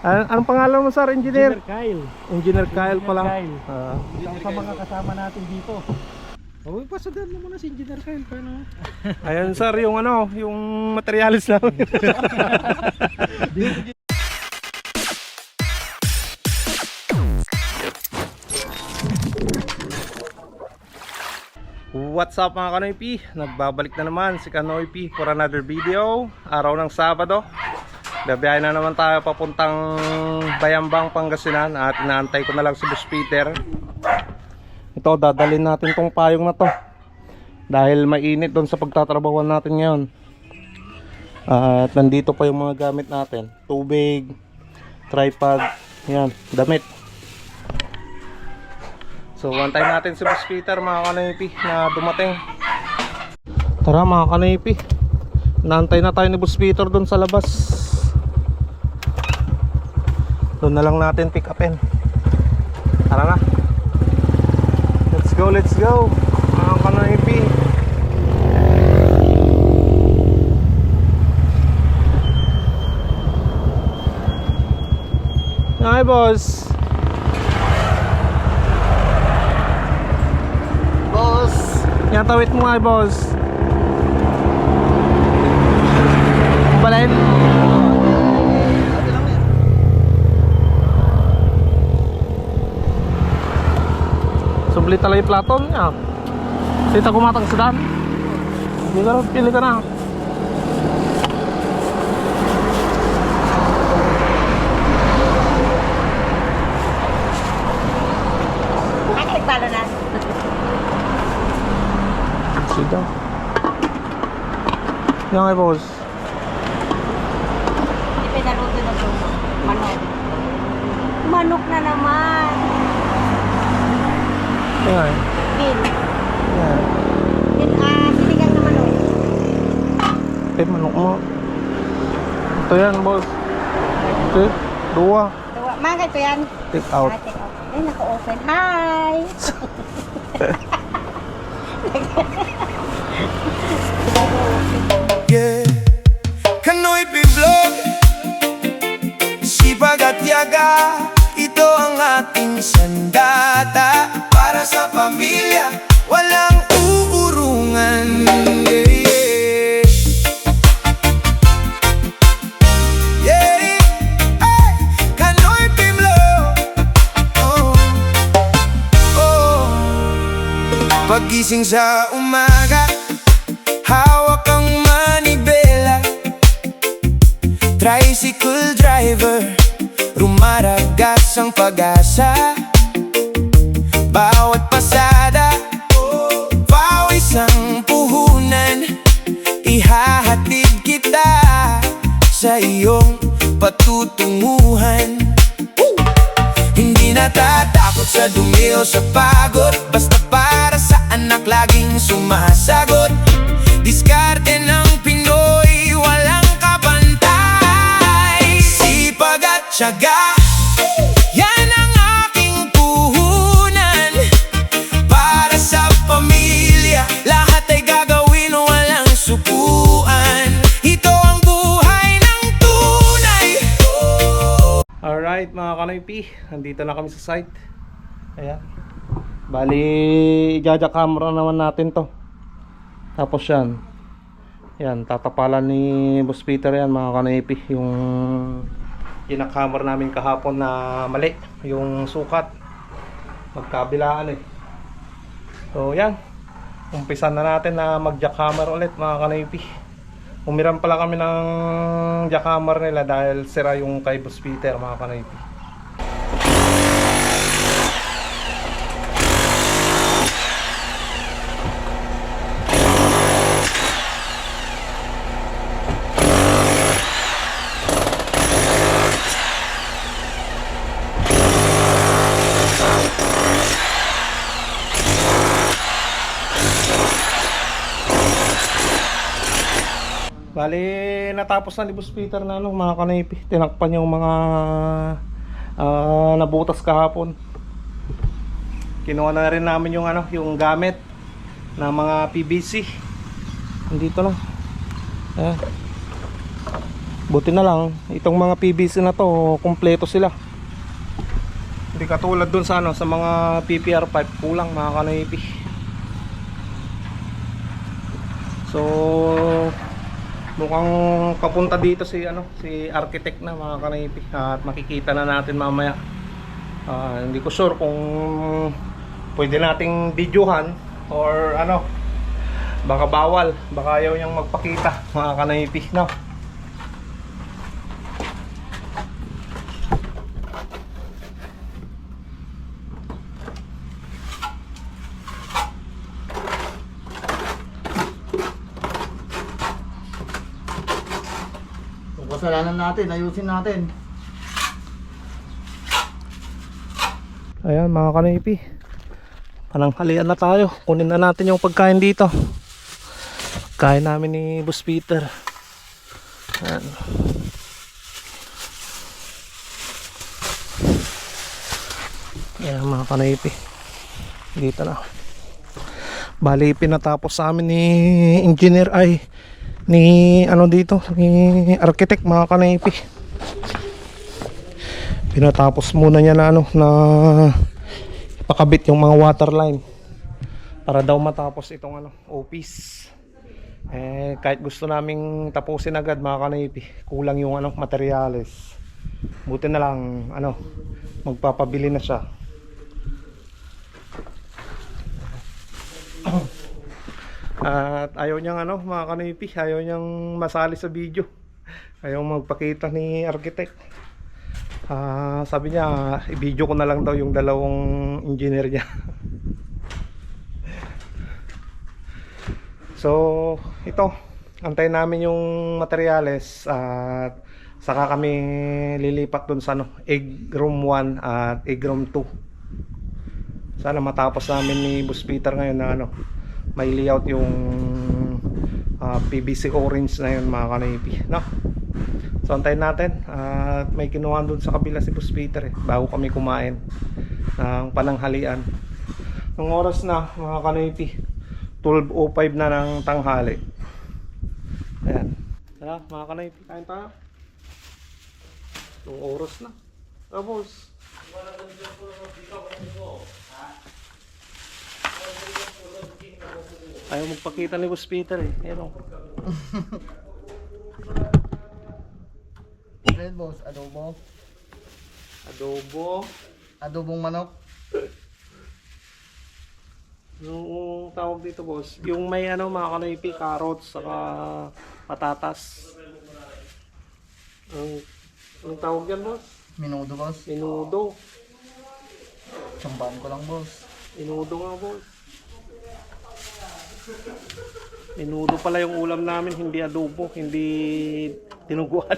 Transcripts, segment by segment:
Anong pangalan mo, sir? Engineer? Engineer Kyle. Engineer Kyle pala. Kyle. Isang sa mga kasama natin dito. Oh, pasadaan mo muna si Engineer Kyle. Paano? Ayan, sir, yung ano, yung materialis namin. What's up mga Kanoy P? Nagbabalik na naman si Kanoy P for another video. Araw ng Sabado. Babiyahin na naman tayo papuntang Bayambang, Pangasinan. At inaantay ko na lang si Boss Peter. Ito, dadalhin natin tong payong na to dahil mainit doon sa pagtatrabahuan natin ngayon. At nandito pa yung mga gamit natin. Tubig, tripod, yan, damit. So, antay natin si Boss Peter mga Kanoypi na dumating. Tara mga Kanoypi, naantay na tayo ni Boss Peter doon sa labas. Doon na lang natin pick upin. Tara na. Let's go, let's go mga Kanoypi. Hi boss. Yan, tawit mo nga, boss. Balin. Subli talaga yung platon niya. Sita kumatang sedan. Hindi ka rin, pili ka na. Nagpalo na. Sida. Yan nga, boss. Hindi pinaluto na po. Manok. Manok na naman. Yan nga. Pin. Yan. Pin, sinigang na manok. Manok mo. Ito yan, boss. Ito, dua. Mga ito yan. Take out. Take out. Ay, naka-open. Hi! Yeah, Kanoypi Vlog, sipag at yaga, ito ang ating sandata. Para sa pamilya, walang uurungan. Yeah, yeah, hey, Kanoypi Vlog. Oh, oh, pagising sa umaga, hawak ang manibela. Tricycle driver, rumaragas ang pag-asa. Bawat pasada, pawis ang puhunan. Ihahatid kita sa iyong patutunguhan. Hindi natatakot sa dumi o sa pagod, basta para sa anak laging sumasagot. Diskarte ng Pinoy, walang kabantay. Sipag at tiyaga, yan ang aking puhunan. Para sa pamilya, lahat ay gagawin, walang sukuan. Ito ang buhay ng tunay. Alright mga Kanoypi, nandito na kami sa site. Ayan. Bali, i-jaja-camera naman natin to. Tapos yan. Yan, tatapalan ni Boss Peter yan mga Kanoypi. Yung kinakamera namin kahapon na mali. Yung sukat. Magkabilaan eh. So yan. Umpisan na natin na mag-jackhammer ulit mga Kanoypi. Umiram pala kami ng jackhammer nila dahil sira yung kay Boss Peter mga Kanoypi. Bali, natapos na ni Boss Peter na mga Kanoypi. Tinakpan yung mga nabutas kahapon. Kinuha na rin namin yung yung gamit na mga PVC. Nandito lang. Ayan. Buti na lang itong mga PVC na to kumpleto sila. Hindi katulad dun sa ano, sa mga PPR pipe, kulang mga kanoypi. So mukhang papunta dito si ano, si architect na mga kanoypi, at makikita na natin mamaya. Hindi ko sure kung pwede nating videohan or ano, baka bawal, baka ayaw niyang magpakita mga kanoypi, no? Kasalanan natin, ayusin natin. Ayan mga kanipi, pananghalian na tayo. Kunin na natin yung pagkain dito. Pagkain namin ni Boss Peter. Ayan. Ayan mga kanipi, dito na. Bali pinatapos sa amin ni engineer ay ni ano dito, ni architect mga kanipi. Pinatapos muna niya na ano, na ipakabit yung mga water line para daw matapos itong ano, office. Kahit gusto naming tapusin agad mga kanipi, kulang yung ano, materyales. Buti na lang ano, magpapabili na siya. At ayaw niyang ano, mga kanipi, ayaw niyang masali sa video, ayaw magpakita ni architect. Sabi niya i-video ko na lang daw yung dalawang engineer niya. So ito, antayin namin yung materyales at saka kami lilipat dun sa ano, egg room 1 at egg room 2. Sana matapos namin ni Boss Peter ngayon na ano, may layout yung PVC orange na yun mga kanipi, no? So antayin natin, at may kinuha doon sa kabila si Boss Peter bago kami kumain ng pananghalian. Ang oras na mga kanipi, 12:05 na ng tanghali. Ayan, tara mga kanipi, kain tayo. Ang oras na. Tapos ayaw magpakita ni Boss Peter eh. Ayan o. Red boss, adobo. Adobo. Adobong manok. Yung tawag dito boss, yung may ano mga kanipi, carrots saka patatas. Ang tawag yan boss? Minudo boss. Menudo. Sambahan ko lang boss. Menudo nga boss. Menudo pala yung ulam namin, hindi adobo, hindi tinuguan.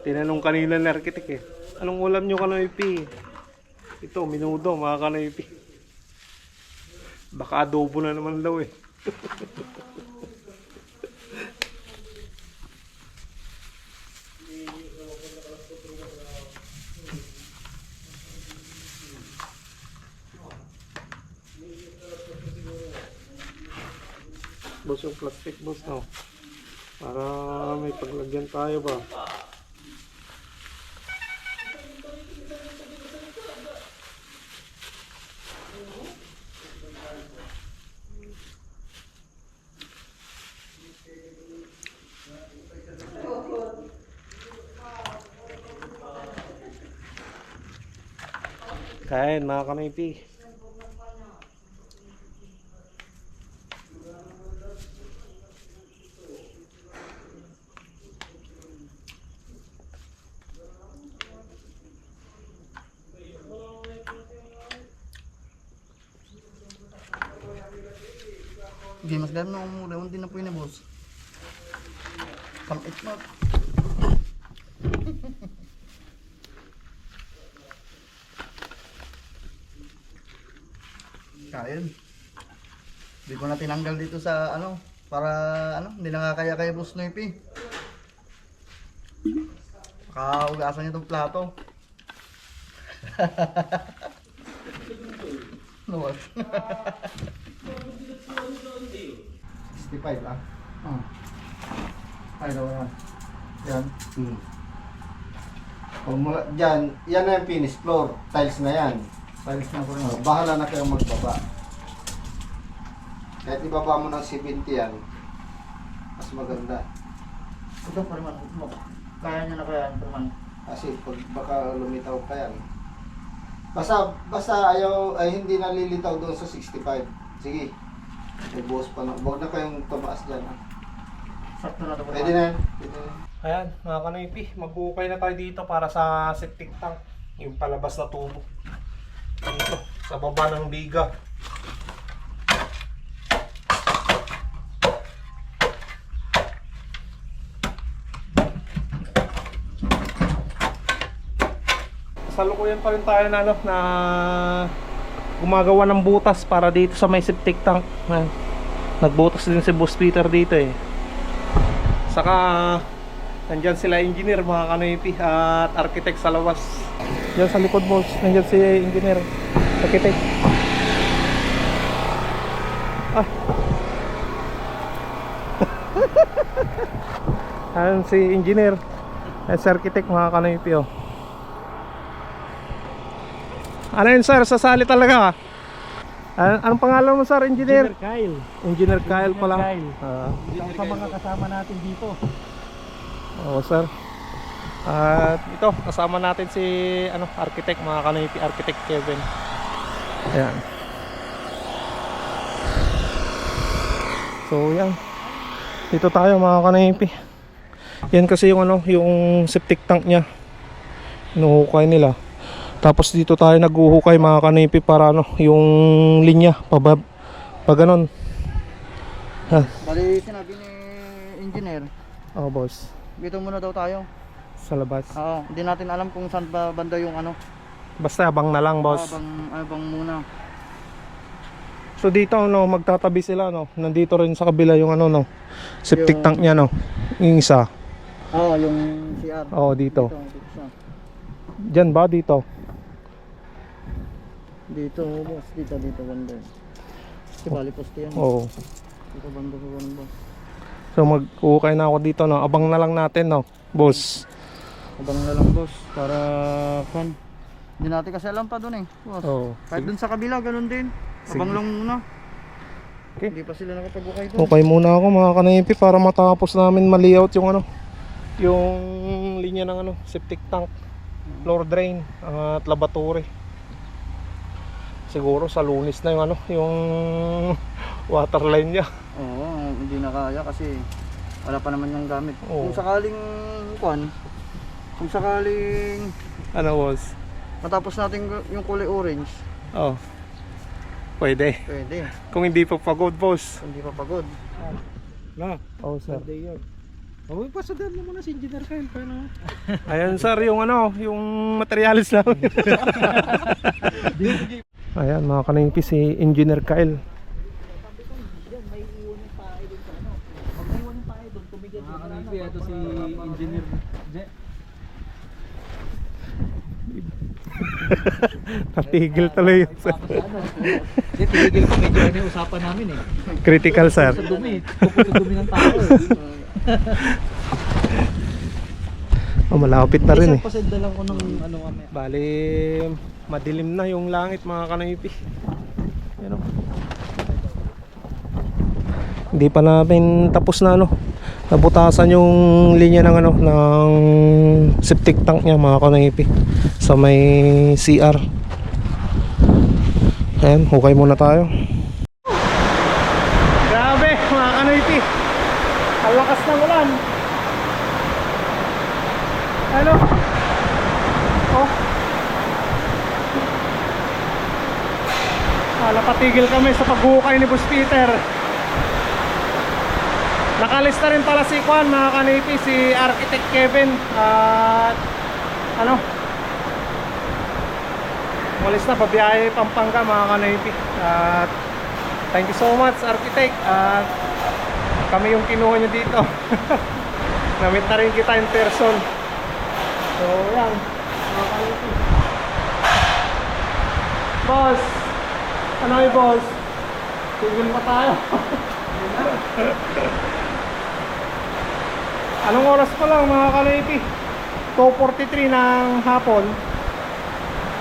Tinanong kanina ng architect eh, anong ulam nyo kanoypi? Ito, menudo mga kanoypi. Baka adobo na naman daw eh. Boss, yung plastic boss no, para may paglagyan tayo ba. Kain mga kanipi. Hindi mas gano'n ang mura. Hindi na po yun boss. Pang-8 na. Kain. Hindi ko na tinanggal dito sa ano. Para ano, hindi nakakaya kay Boss Noypi. Makaugasan niyo itong plato. No what? 65 ah. Ay, daw yan. Yan. Kung dyan, yan na yung finish floor. Tiles na yan. Tiles na po rin. Bahala na kayong magbaba. Kahit ibaba mo ng 70 yan, mas maganda. Ito pa rin mo. Kaya niya na kaya ito man. Kasi pag baka lumitaw pa yan. Basta ayaw, ay hindi nalilitaw doon sa 65. Sige. May buhos pa na. Huwag na kayong tumaas dyan. Ha? Sakto na ito po. Pwede na yan. Pwede na. Ayan, mga kanoypi, magbuhukay na tayo dito para sa septic tank. Yung palabas na tubo. Dito, sa baba ng biga. Salukuyan pa rin tayo na gumagawa ng butas para dito sa may septic tank. Ayan. Nagbutas din si Boss Peter dito eh. Saka nandyan sila engineer mga kanoypi at architect sa lawas. Diyan sa likod boss, nandyan si engineer, architect. Ah. Ayan si engineer at si architect mga kanoypi oh. Ano yun sir, sasali talaga ka? Anong pangalan mo sir, engineer? Engineer Kyle. Engineer Kyle pala. Kyle. Ah. Sa mga kasama natin dito. Oo sir. At ito kasama natin si architect, mga kanoypi, architect Kevin. Ayan. So yan. Dito tayo mga kanoypi. Yan kasi yung yung septic tank niya. Inuhukay nila. Tapos dito tayo naghuhukay mga kanoypi para yung linya pa ganon. Ha. Bali, sinabi ni engineer, Oh boss. dito muna daw tayo. Sa labas. Oo, hindi natin alam kung saan ba banda yung Basta abang na lang boss. abang muna. So dito magtatabi sila Nandito rin sa kabila yung septic tank niya Yung isa. Oo, yung CR. Oo, dito. Dito siya. Diyan ba dito? Dito, boss. Dito banda. Si bali poste yan. Oo. Dito banda sa banda. So mag-ukay na ako dito Abang na lang natin boss. Abang na lang, boss, para kan. Hindi natin kasi alam pa doon boss. Oo. Kahit doon sa kabila, ganun din. Abang Sige. lang muna. Okay. Hindi pa sila nakapag-ukay doon. Okay muna ako mga kanoypi para matapos namin ma-layout yung yung linya ng septic tank, floor drain at laboratory. Siguro sa Lunes na yung water line niya. Oo, hindi na kaya kasi wala pa naman yung gamit. Oo. Kung sakaling kung sakaling Boss? matapos natin yung kulay orange, Oh. Pwede. pwede. Kung hindi pa pagod, boss. Hindi pa pagod. Na, Oh, sir. day yun. Oh, pasadaan mo muna si Engineer Kyle. Paano? Ayan, sir, yung yung materialis namin. Ayan, mga kanoypi, si Engineer Kyle. Mga kanipi, ito si Engineer Je. Natigil tuloy yun, sir. Hindi, tinigil ko. Medyo yung usapan namin Critical, sir. Sa dumi. Tungkol sa dumi ng tao Oh, malapit na rin eh. Pasenda lang ko ng mamaya. Bali, madilim na yung langit mga kanoypi. Yan o. Hindi pa namin tapos na nabutasan yung linya ng ng septic tank niya mga kanoypi sa may CR. Ayan, hukay muna tayo. Grabe mga kanoypi. Ang lakas ng ulan. Oh. Patigil kami sa paghukay ni Boss Peter. Nakalista rin pala si Juan mga kanipi, si Architect Kevin at walis na, pabiyahe Pampanga mga kanipi. At thank you so much Architect at kami yung kinuha nyo dito. Namit na rin kita in person. So yan mga kanipi. Boss, boss? Tigil pa tayo. Anong oras pa lang mga kanaypi? 2:43 ng hapon.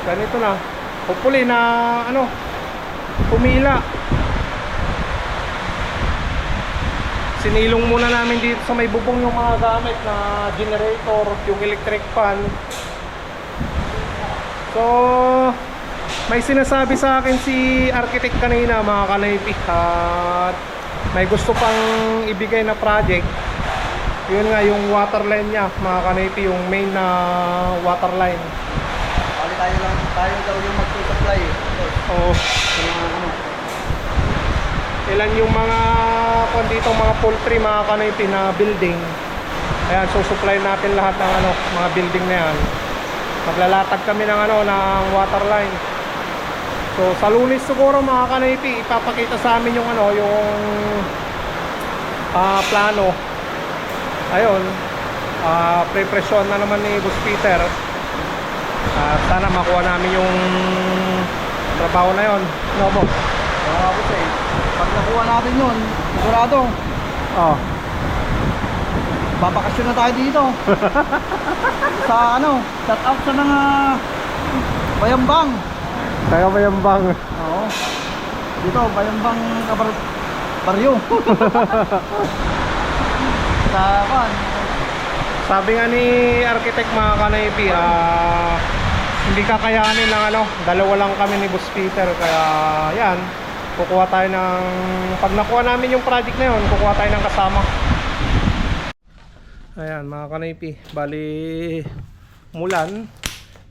Ganito na. Hopefully na pumila. Sinilong muna namin dito sa may bubong yung mga gamit na generator, yung electric fan. So, may sinasabi sa akin si architect kanina mga kanaypi, at may gusto pang ibigay na project. Yun nga yung water line niya mga kanaypi, yung main na water line. Bali tayo daw yung mag-supply. Oo. Ilan yung mga dito, mga poultry mga kanaypi na building. Ayan, so supply natin lahat ng mga building na yan. Maglalatag kami ng ng water line. So sa Lunes siguro mga kanaypi, ipapakita sa amin yung yung plano. Ayun, prepresyon na naman ni Boss Peter. Sana makuha namin yung trabaho na yon. No, Boss? Pag nakuha natin yun, sigurado, babakasyon na tayo dito. Sa shout out sa mga Bayambang. Tayo Bayambang. Oo. Dito, Bayambang Baryo. Sa Sabi nga ni architect mga kanaypi, hindi kakayanin ng dalawa lang kami ni Boss Peter, kaya yan, kukuha tayo ng, pag nakuha namin yung project na yun, kukuha tayo ng kasama. Ayan mga kanaypi, bali mulan,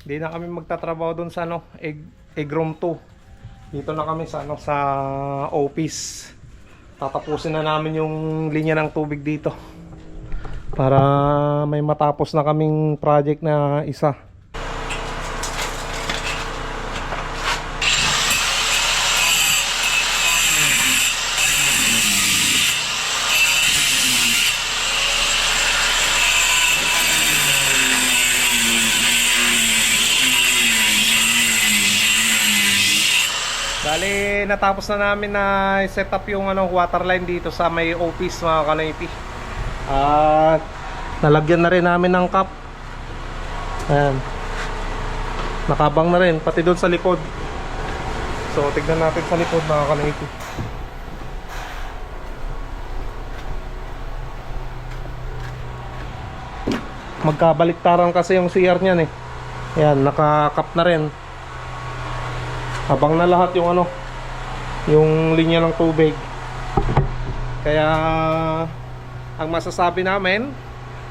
hindi na kami magtatrabaho dun sa egg room 2. Dito na kami sa sa office. Tatapusin na namin yung linya ng tubig dito para may matapos na kaming project na isa. Bali, natapos na namin na set up yung water line dito sa may office mga kanaypi. At nalagyan na rin namin ng cap. Ayan. Nakabang na rin, pati doon sa likod. So, tignan natin sa likod mga kanaypi. Magkabaliktaran kasi yung CR niyan eh. Ayan, naka-cap na rin. Habang na lahat yung yung linya ng tubig. Kaya ang masasabi namin,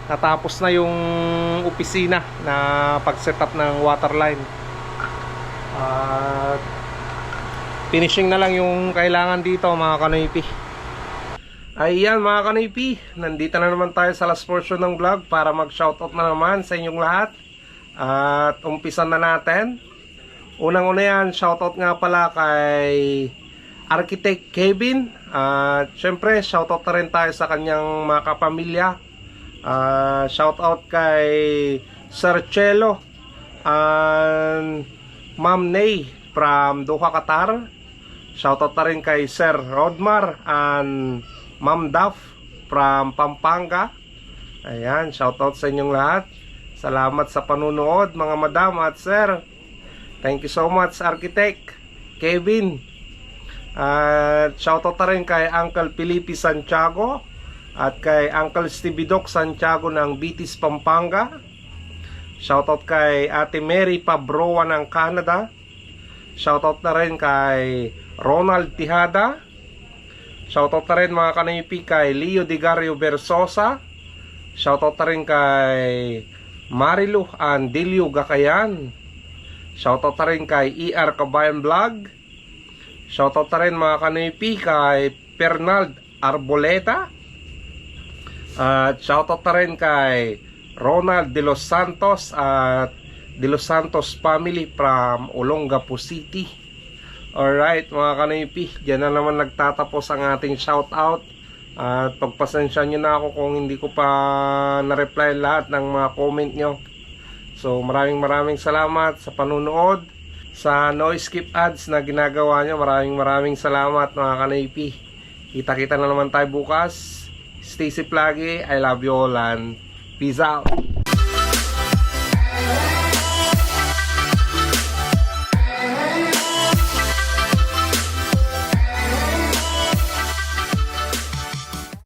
natapos na yung opisina na pag-setup ng water line. At finishing na lang yung kailangan dito mga kanaypi. Ayan mga kanaypi, nandito na naman tayo sa last portion ng vlog para mag-shoutout na naman sa inyong lahat. At umpisan na natin. Unang-una yan, shoutout nga pala kay Architect Kevin. At syempre, shoutout na rin tayo sa kanyang mga kapamilya. Shoutout kay Sir Chelo and Ma'am Nay from Doha, Qatar. Shoutout na rin kay Sir Rodmar and Ma'am Daf from Pampanga. Ayan, shoutout sa inyong lahat. Salamat sa panunood mga madam at sir. Thank you so much Architect Kevin. At shoutout na rin kay Uncle Felipe Santiago at kay Uncle Stevie Doc Santiago ng Bitis, Pampanga. Shoutout kay Ate Mary Pabroa ng Canada. Shoutout na rin kay Ronald Tihada. Shoutout na rin mga kanaypi kay Leo Digario Versosa. Shoutout na rin kay Marilu Andilio Gakayan. Shoutout na rin kay ER Kabayan Vlog. Shoutout na rin mga kanaypi kay Fernald Arboleta. At shoutout na rin kay Ronald De Los Santos at De Los Santos family from Olongapo City. Alright mga kanaypi, dyan na naman nagtatapos ang ating shoutout. At pagpasensya nyo na ako kung hindi ko pa na-reply lahat ng mga comment nyo. So maraming salamat sa panunood. Sa no skip ads na ginagawa nyo, maraming salamat mga kanaypi. Kita-kita na naman tayo bukas. Stay safe lagi. I love you all and peace out.